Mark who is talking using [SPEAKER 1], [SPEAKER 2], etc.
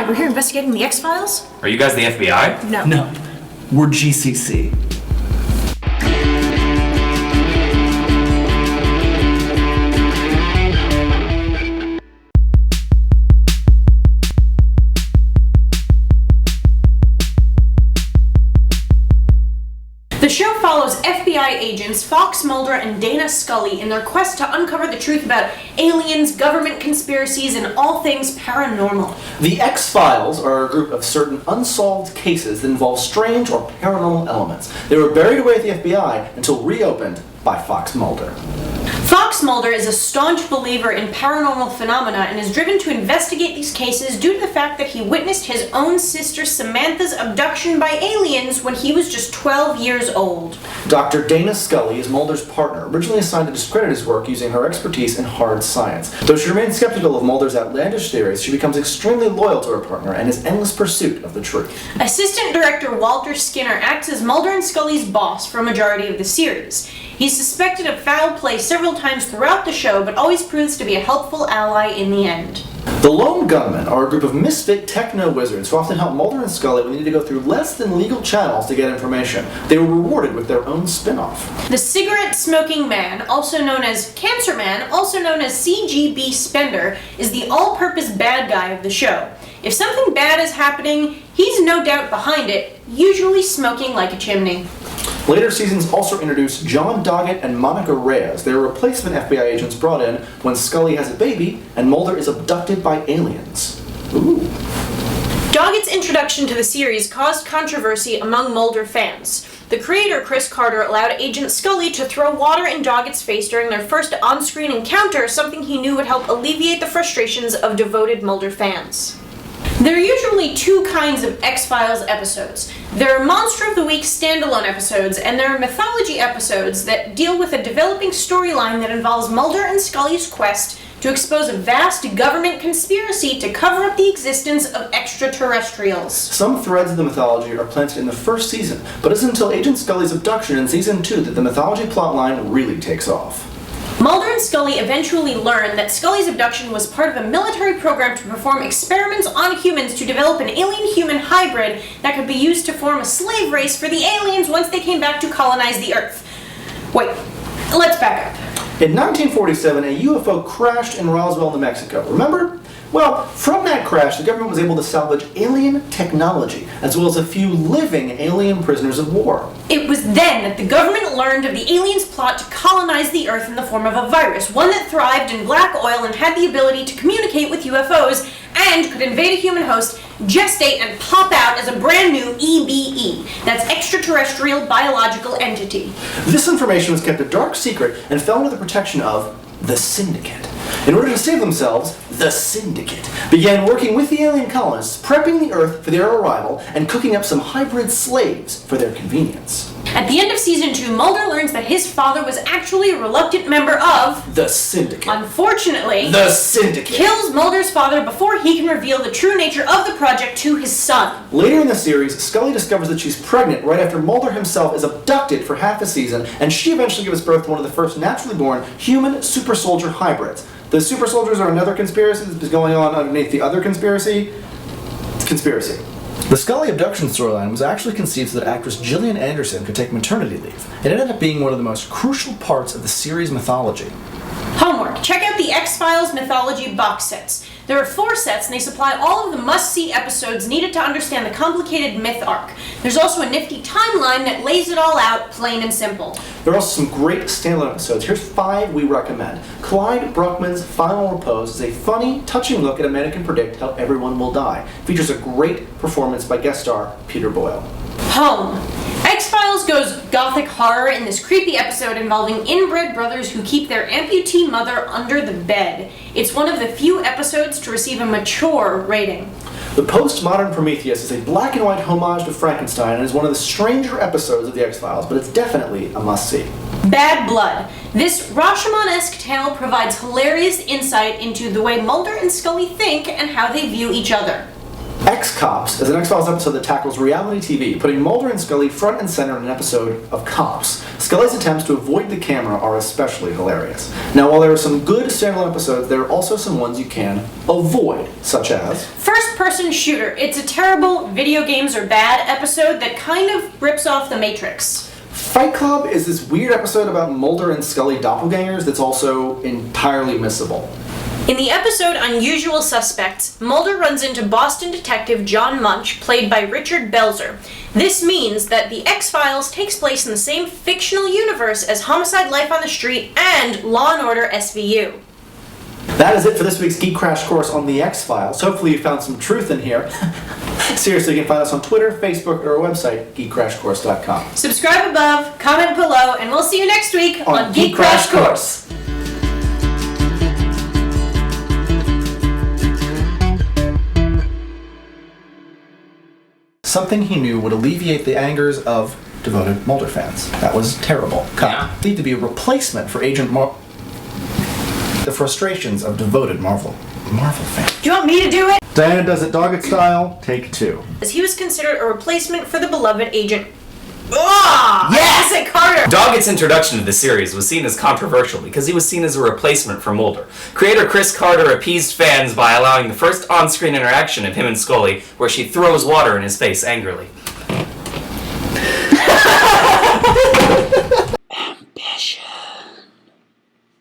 [SPEAKER 1] Hi, we're here investigating the X-Files.
[SPEAKER 2] Are you guys the FBI?
[SPEAKER 1] No.
[SPEAKER 3] No, we're GCC.
[SPEAKER 1] The show follows FBI agents Fox Mulder and Dana Scully in their quest to uncover the truth about aliens, government conspiracies, and all things paranormal.
[SPEAKER 3] The X-Files are a group of certain unsolved cases that involve strange or paranormal elements. They were buried away at the FBI until reopened by Fox Mulder.
[SPEAKER 1] Fox Mulder is a staunch believer in paranormal phenomena and is driven to investigate these cases due to the fact that he witnessed his own sister Samantha's abduction by aliens when he was just 12 years old.
[SPEAKER 3] Dr. Dana Scully is Mulder's partner, originally assigned to discredit his work using her expertise in hard science. Though she remains skeptical of Mulder's outlandish theories, she becomes extremely loyal to her partner and his endless pursuit of the truth.
[SPEAKER 1] Assistant director Walter Skinner acts as Mulder and Scully's boss for a majority of the series. He's suspected of foul play several times throughout the show, but always proves to be a helpful ally in the end.
[SPEAKER 3] The Lone Gunmen are a group of misfit techno-wizards who often help Mulder and Scully when they need to go through less than legal channels to get information. They were rewarded with their own spin-off.
[SPEAKER 1] The cigarette-smoking man, also known as Cancer Man, also known as CGB Spender, is the all-purpose bad guy of the show. If something bad is happening, he's no doubt behind it, usually smoking like a chimney.
[SPEAKER 3] Later seasons also introduced John Doggett and Monica Reyes. They are replacement FBI agents brought in when Scully has a baby and Mulder is abducted by aliens. Ooh.
[SPEAKER 1] Doggett's introduction to the series caused controversy among Mulder fans. The creator, Chris Carter, allowed Agent Scully to throw water in Doggett's face during their first on-screen encounter, something he knew would help alleviate the frustrations of devoted Mulder fans. There are usually two kinds of X-Files episodes. There are Monster of the Week standalone episodes, and there are Mythology episodes that deal with a developing storyline that involves Mulder and Scully's quest to expose a vast government conspiracy to cover up the existence of extraterrestrials.
[SPEAKER 3] Some threads of the mythology are planted in the first season, but it's until Agent Scully's abduction in season 2 that the mythology plotline really takes off.
[SPEAKER 1] Mulder and Scully eventually learn that Scully's abduction was part of a military program to perform experiments on humans to develop an alien-human hybrid that could be used to form a slave race for the aliens once they came back to colonize the Earth. Wait, let's back up.
[SPEAKER 3] In 1947, a UFO crashed in Roswell, New Mexico. Remember? Well, from that crash, the government was able to salvage alien technology, as well as a few living alien prisoners of war.
[SPEAKER 1] It was then that the government learned of the aliens' plot to colonize the Earth in the form of a virus, one that thrived in black oil and had the ability to communicate with UFOs, and could invade a human host, gestate, and pop out as a brand new EBE. That's extraterrestrial biological entity.
[SPEAKER 3] This information was kept a dark secret and fell under the protection of the Syndicate. In order to save themselves, the Syndicate began working with the alien colonists, prepping the Earth for their arrival and cooking up some hybrid slaves for their convenience.
[SPEAKER 1] At the end of season 2, Mulder learns that his father was actually a reluctant member of
[SPEAKER 3] the Syndicate.
[SPEAKER 1] Unfortunately,
[SPEAKER 3] the Syndicate
[SPEAKER 1] kills Mulder's father before he can reveal the true nature of the project to his son.
[SPEAKER 3] Later in the series, Scully discovers that she's pregnant right after Mulder himself is abducted for half a season, and she eventually gives birth to one of the first naturally born human super soldier hybrids. The super soldiers are another conspiracy that's going on underneath the other conspiracy. The Scully abduction storyline was actually conceived so that actress Gillian Anderson could take maternity leave. It ended up being one of the most crucial parts of the series' mythology.
[SPEAKER 1] Homework. Check out the X-Files Mythology box sets. There are 4 sets, and they supply all of the must-see episodes needed to understand the complicated myth arc. There's also a nifty timeline that lays it all out, plain and simple.
[SPEAKER 3] There are also some great standalone episodes. Here's 5 we recommend. Clyde Bruckman's Final Repose is a funny, touching look at a man who can predict how everyone will die. Features a great performance by guest star Peter Boyle.
[SPEAKER 1] Home. X-Files goes gothic horror in this creepy episode involving inbred brothers who keep their amputee mother under the bed. It's one of the few episodes to receive a mature rating.
[SPEAKER 3] The Postmodern Prometheus is a black and white homage to Frankenstein and is one of the stranger episodes of the X-Files, but it's definitely a must-see.
[SPEAKER 1] Bad Blood. This Rashomon-esque tale provides hilarious insight into the way Mulder and Scully think and how they view each other.
[SPEAKER 3] X-Cops is an X-Files episode that tackles reality TV, putting Mulder and Scully front and center in an episode of Cops. Scully's attempts to avoid the camera are especially hilarious. Now, while there are some good standalone episodes, there are also some ones you can avoid, such as...
[SPEAKER 1] First-person shooter. It's a terrible video games are bad episode that kind of rips off The Matrix.
[SPEAKER 3] Fight Club is this weird episode about Mulder and Scully doppelgangers that's also entirely missable.
[SPEAKER 1] In the episode Unusual Suspects, Mulder runs into Boston detective John Munch, played by Richard Belzer. This means that the X-Files takes place in the same fictional universe as Homicide: Life on the Street and Law & Order SVU.
[SPEAKER 3] That is it for this week's Geek Crash Course on the X-Files. Hopefully you found some truth in here. Seriously, you can find us on Twitter, Facebook, or our website, geekcrashcourse.com.
[SPEAKER 1] Subscribe above, comment below, and we'll see you next week
[SPEAKER 3] on Geek Crash Course. Something he knew would alleviate the angers of devoted Mulder fans. That was terrible.
[SPEAKER 2] Yeah.
[SPEAKER 3] Need to be a replacement for Agent the frustrations of devoted Marvel fans.
[SPEAKER 1] Do you want me to do it?
[SPEAKER 3] Diana does it Doggett-Style, take 2.
[SPEAKER 1] As he was considered a replacement for the beloved Agent... Yes! I Carter!
[SPEAKER 2] Doggett's introduction to the series was seen as controversial because he was seen as a replacement for Mulder. Creator Chris Carter appeased fans by allowing the first on-screen interaction of him and Scully, where she throws water in his face angrily.